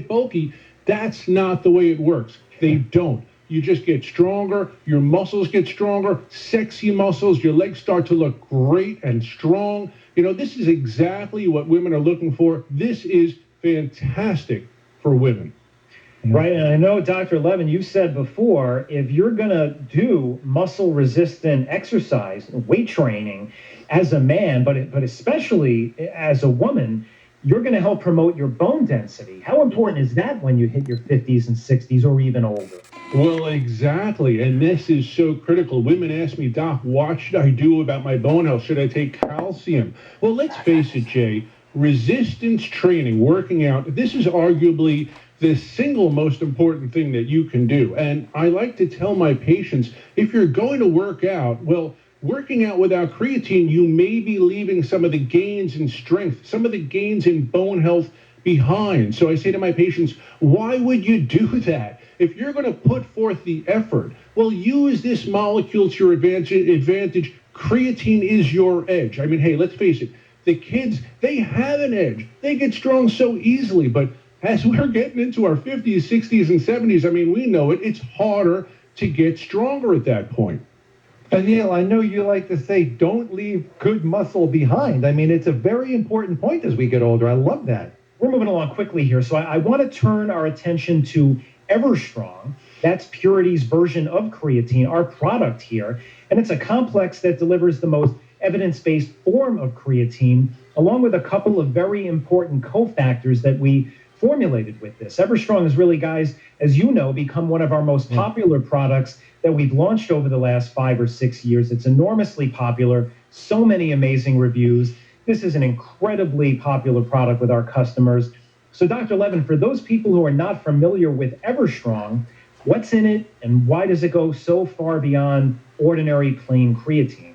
bulky. That's not the way it works. They don't. You just get stronger, your muscles get stronger, sexy muscles, your legs start to look great and strong. This is exactly what women are looking for. This is fantastic for women. Right, and I know, Dr. Levin, you said before, if you're going to do muscle-resistant exercise, weight training, as a man, but especially as a woman, you're going to help promote your bone density. How important is that when you hit your 50s and 60s or even older? Well, exactly, and this is so critical. Women ask me, Doc, what should I do about my bone health? Should I take calcium? Well, let's face it, Jay, resistance training, working out, this is arguably the single most important thing that you can do. And I like to tell my patients, if you're going to work out, well, working out without creatine, you may be leaving some of the gains in strength, some of the gains in bone health behind. So I say to my patients, why would you do that? If you're going to put forth the effort, well, use this molecule to your advantage. Creatine is your edge. I mean, hey, let's face it. The kids, they have an edge. They get strong so easily, but as we're getting into our 50s, 60s, and 70s, I mean, we know it. It's harder to get stronger at that point. And Neil, I know you like to say, don't leave good muscle behind. I mean, it's a very important point as we get older. I love that. We're moving along quickly here, so I want to turn our attention to EverStrong. That's Purity's version of creatine, our product here. And it's a complex that delivers the most evidence-based form of creatine, along with a couple of very important cofactors that we formulated with this. EverStrong has really, guys, as you know, become one of our most popular products that we've launched over the last 5 or 6 years. It's enormously popular, so many amazing reviews. This is an incredibly popular product with our customers. So Dr. Levin, for those people who are not familiar with EverStrong, what's in it and why does it go so far beyond ordinary plain creatine?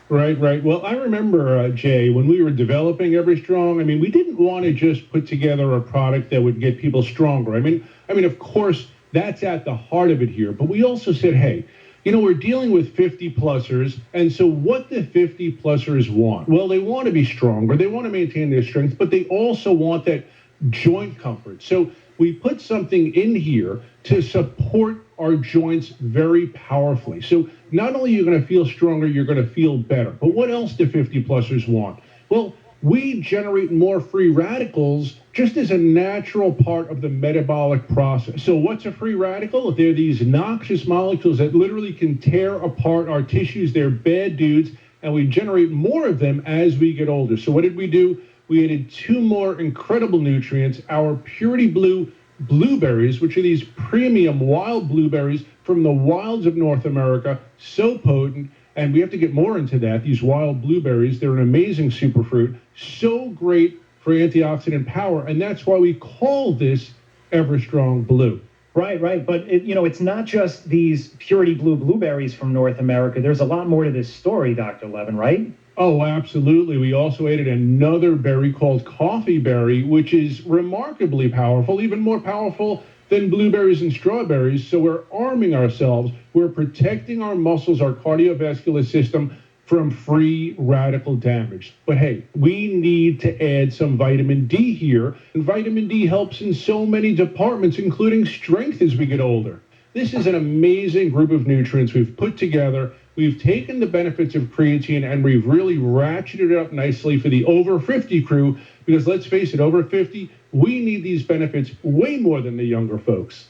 Right. Well, I remember, Jay, when we were developing EverStrong, I mean, we didn't want to just put together a product that would get people stronger. I mean, of course, that's at the heart of it here. But we also said, hey, we're dealing with 50-plussers, and so what the 50-plussers want? Well, they want to be stronger. They want to maintain their strength, but they also want that joint comfort. So we put something in here to support our joints very powerfully. So not only are you going to feel stronger, you're going to feel better. But what else do 50-plussers want? Well, we generate more free radicals just as a natural part of the metabolic process. So what's a free radical? They're these noxious molecules that literally can tear apart our tissues. They're bad dudes, and we generate more of them as we get older. So what did we do? We added 2 more incredible nutrients, our Purity Blue blueberries, which are these premium wild blueberries from the wilds of North America, so potent. And we have to get more into that. These wild blueberries, they're an amazing superfruit, so great for antioxidant power. And that's why we call this EverStrong Blue. Right. But, it's not just these Purity Blue blueberries from North America. There's a lot more to this story, Dr. Levin, right? Oh, absolutely. We also added another berry called coffee berry, which is remarkably powerful, even more powerful than blueberries and strawberries. So we're arming ourselves. We're protecting our muscles, our cardiovascular system from free radical damage. But hey, we need to add some vitamin D here. And vitamin D helps in so many departments, including strength as we get older. This is an amazing group of nutrients we've put together. We've taken the benefits of creatine and we've really ratcheted it up nicely for the over 50 crew, because let's face it, over 50, we need these benefits way more than the younger folks.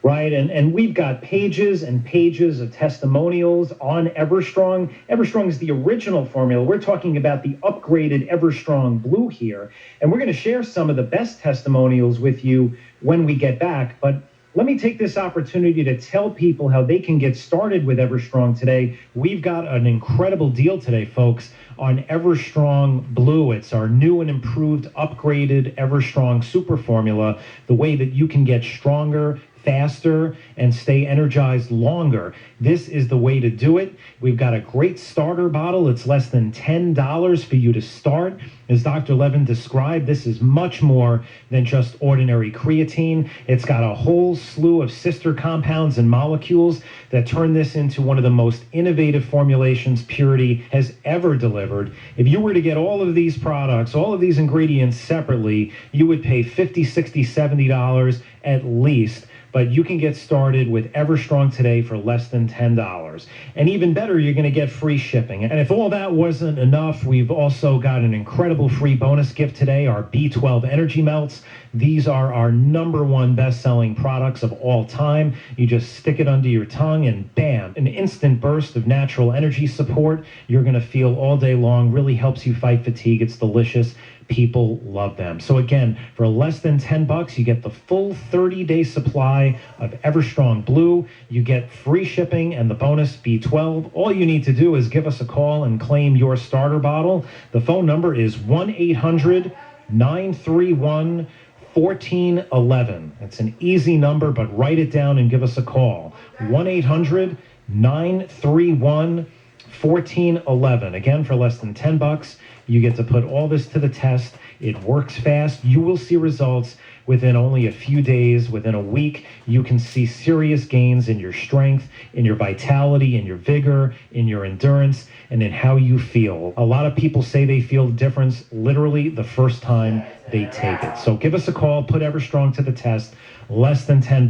Right, and we've got pages and pages of testimonials on EverStrong. EverStrong is the original formula. We're talking about the upgraded EverStrong Blue here, and we're going to share some of the best testimonials with you when we get back. But let me take this opportunity to tell people how they can get started with EverStrong today. We've got an incredible deal today, folks, on EverStrong Blue. It's our new and improved, upgraded EverStrong Super Formula, the way that you can get stronger, faster, and stay energized longer. This is the way to do it. We've got a great starter bottle. It's less than $10 for you to start. As Dr. Levin described, this is much more than just ordinary creatine. It's got a whole slew of sister compounds and molecules that turn this into one of the most innovative formulations Purity has ever delivered. If you were to get all of these products, all of these ingredients separately, you would pay $50, $60, $70 at least. But you can get started with Everstrong today for less than $10. And even better, you're going to get free shipping. And if all that wasn't enough, we've also got an incredible free bonus gift today, our B12 Energy Melts. These are our #1 best-selling products of all time. You just stick it under your tongue and bam, an instant burst of natural energy support you're going to feel all day long. Really helps you fight fatigue. It's delicious. People love them. So again, for less than $10, you get the full 30-day supply of Everstrong Blue. You get free shipping and the bonus B12. All you need to do is give us a call and claim your starter bottle. The phone number is 1-800-931-1411. It's an easy number, but write it down and give us a call. 1-800-931-1411. Again, for less than $10, you get to put all this to the test. It works fast. You will see results within only a few days. Within a week, you can see serious gains in your strength, in your vitality, in your vigor, in your endurance, and in how you feel. A lot of people say they feel the difference literally the first time they take it. So give us a call. Put Everstrong to the test. Less than $10.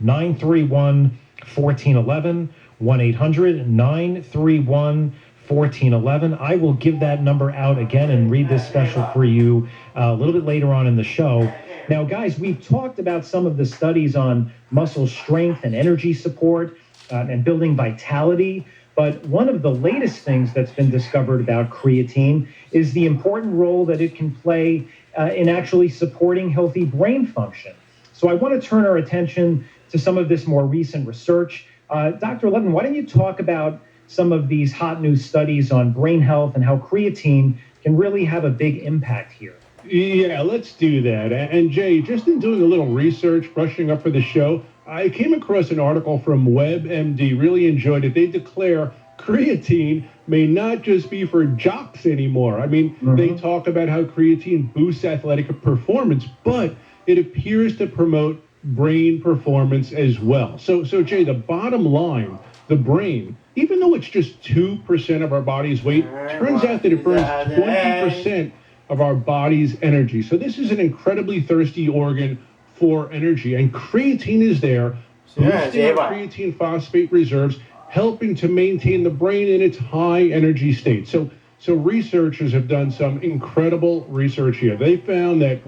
1-800-931-1411. 1-800-931-1411. I will give that number out again and read this special for you a little bit later on in the show. Now, guys, we've talked about some of the studies on muscle strength and energy support and building vitality. But one of the latest things that's been discovered about creatine is the important role that it can play in actually supporting healthy brain function. So I want to turn our attention to some of this more recent research. Dr. Levin, why don't you talk about some of these hot new studies on brain health and how creatine can really have a big impact here? Yeah, let's do that. And Jay, just in doing a little research, brushing up for the show, I came across an article from WebMD, really enjoyed it. They declare creatine may not just be for jocks anymore. I mean, they talk about how creatine boosts athletic performance, but it appears to promote brain performance as well. So Jay, the bottom line, the brain, even though it's just 2% of our body's weight, turns out that it burns 20% of our body's energy. So this is an incredibly thirsty organ for energy, and creatine is there, boosting our creatine phosphate reserves, helping to maintain the brain in its high energy state. So researchers have done some incredible research here. They found that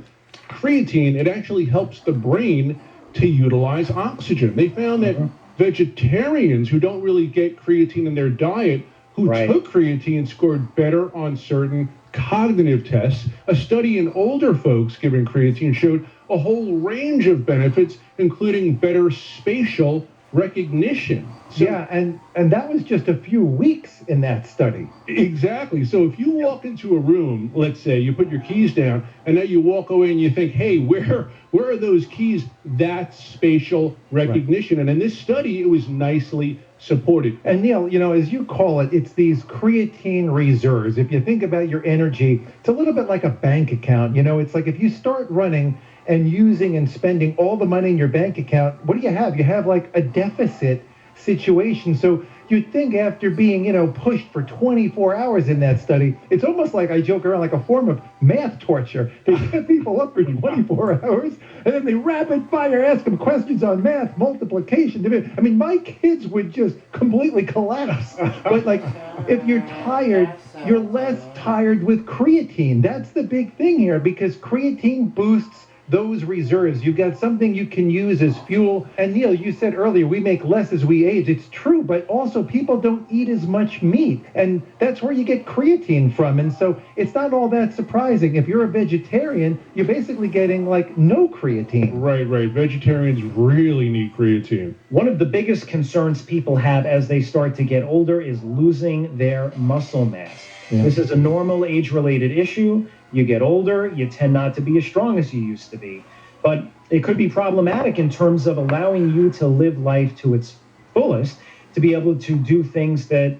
creatine, it actually helps the brain to utilize oxygen. They found that vegetarians who don't really get creatine in their diet, who took creatine, scored better on certain cognitive tests. A study in older folks given creatine showed a whole range of benefits, including better spatial recognition. So, yeah, and that was just a few weeks in that study. Exactly. So if you walk into a room, let's say you put your keys down, and then you walk away and you think, hey, where are those keys? That's spatial recognition. And in this study, it was nicely supported. And Neil, as you call it, it's these creatine reserves. If you think about your energy, it's a little bit like a bank account. It's like if you start running and using and spending all the money in your bank account, what do you have? You have like a deficit situation. So you'd think after being, pushed for 24 hours in that study, it's almost like, I joke around, like a form of math torture. They get people up for 24 hours, and then they rapid fire ask them questions on math, multiplication, division. I mean, my kids would just completely collapse. But like, if you're tired, you're less tired with creatine. That's the big thing here, because creatine boosts those reserves. You've got something you can use as fuel. And Neil, you said earlier, we make less as we age. It's true, but also people don't eat as much meat. And that's where you get creatine from. And so it's not all that surprising. If you're a vegetarian, you're basically getting like no creatine. Right. Vegetarians really need creatine. One of the biggest concerns people have as they start to get older is losing their muscle mass. Yeah. This is a normal age-related issue. You get older, you tend not to be as strong as you used to be. But it could be problematic in terms of allowing you to live life to its fullest, to be able to do things that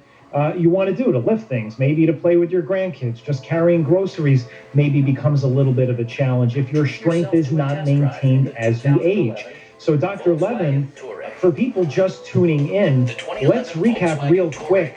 you want to do, to lift things, maybe to play with your grandkids. Just carrying groceries maybe becomes a little bit of a challenge if your strength is not maintained as you age. So Dr. Levin, for people just tuning in, let's recap real quick.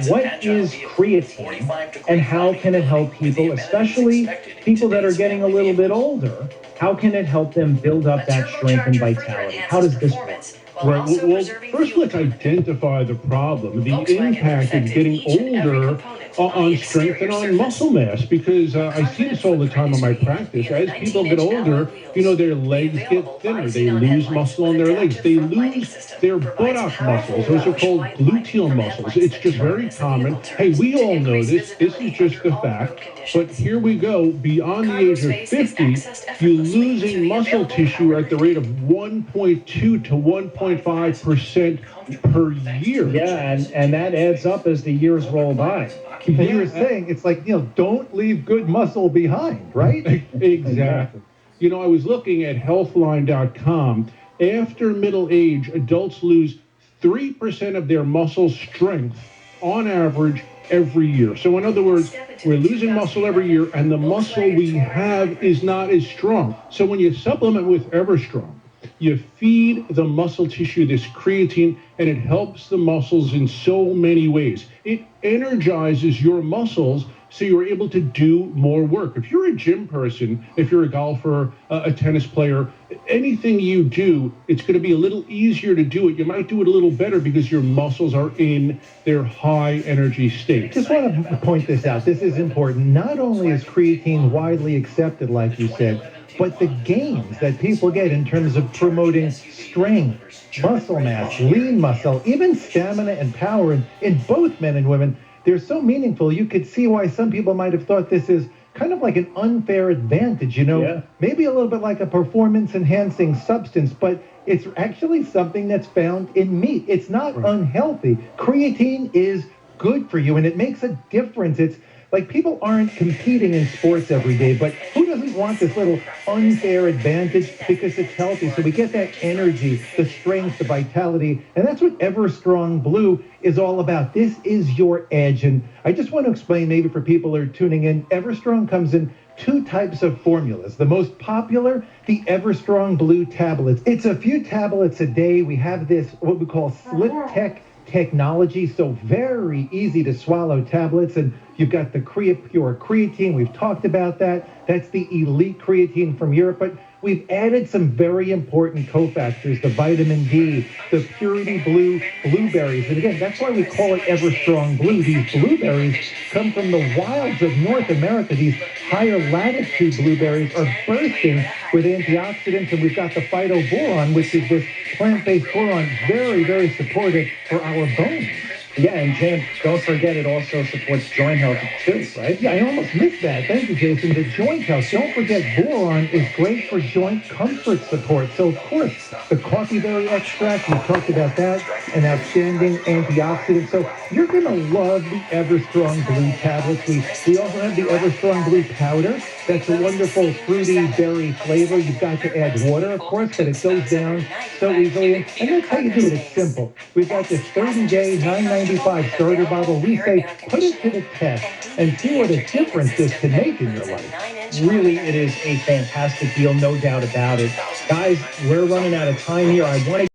What is creatine and how can it help people, especially people that are getting a little bit older? How can it help them build up that strength and vitality? How does this work? Right. Well, first let's identify the problem, the impact of getting older on strength and on muscle mass, because I see this all the time in my practice. As people get older, their legs get thinner. They lose muscle on their legs. They lose their buttock muscles. Those are called gluteal muscles. It's just very common. Hey, we all know this. This is just the fact. But here we go. Beyond the age of 50, you're losing muscle tissue at the rate of 1.2 to 1.5% per year. Yeah, and that adds up as the years roll by. And you were saying, it's like, don't leave good muscle behind, right? Exactly. I was looking at healthline.com. After middle age, adults lose 3% of their muscle strength on average every year. So in other words, we're losing muscle every year, and the muscle we have is not as strong. So when you supplement with EverStrong, you feed the muscle tissue this creatine, and it helps the muscles in so many ways. It energizes your muscles so you're able to do more work. If you're a gym person, if you're a golfer, a tennis player, anything you do, it's going to be a little easier to do it. You might do it a little better because your muscles are in their high energy state. Just want to point this out. This is important. Not only is creatine widely accepted, like you said, but the gains that people get in terms of promoting strength, muscle mass, lean muscle, even stamina and power in both men and women, they're so meaningful. You could see why some people might have thought this is kind of like an unfair advantage, maybe a little bit like a performance-enhancing substance, but it's actually something that's found in meat. It's not unhealthy. Creatine is good for you, and it makes a difference. It's like people aren't competing in sports every day, but who doesn't want this little unfair advantage because it's healthy? So we get that energy, the strength, the vitality, and that's what EverStrong Blue is all about. This is your edge, and I just want to explain maybe for people who are tuning in, EverStrong comes in two types of formulas. The most popular, the EverStrong Blue tablets. It's a few tablets a day. We have this, what we call Slip Tech technology, so very easy to swallow tablets, and you've got the Pure creatine. We've talked about that. That's the elite creatine from Europe, but we've added some very important cofactors, the vitamin D, the Purity Blue blueberries, and again, that's why we call it EverStrong Blue. These blueberries come from the wilds of North America. These higher latitude blueberries are bursting with antioxidants, and we've got the phytoboron, which is this plant-based boron, very, very supportive for our bones. Yeah, and James, don't forget it also supports joint health too, right? Yeah, I almost missed that. Thank you, Jason. The joint health. Don't forget, boron is great for joint comfort support. So, of course, the coffee berry extract, we talked about that, an outstanding antioxidant. So you're going to love the EverStrong Blue tablets. We also have the EverStrong Blue powder. That's a wonderful fruity berry flavor. You've got to add water, of course, but it goes down so easily. And that's how you do it. It's simple. We've got this 30-day, $9.95 starter bottle. We say, put it to the test and see what a difference this can make in your life. Really, it is a fantastic deal, no doubt about it. Guys, we're running out of time here. I want to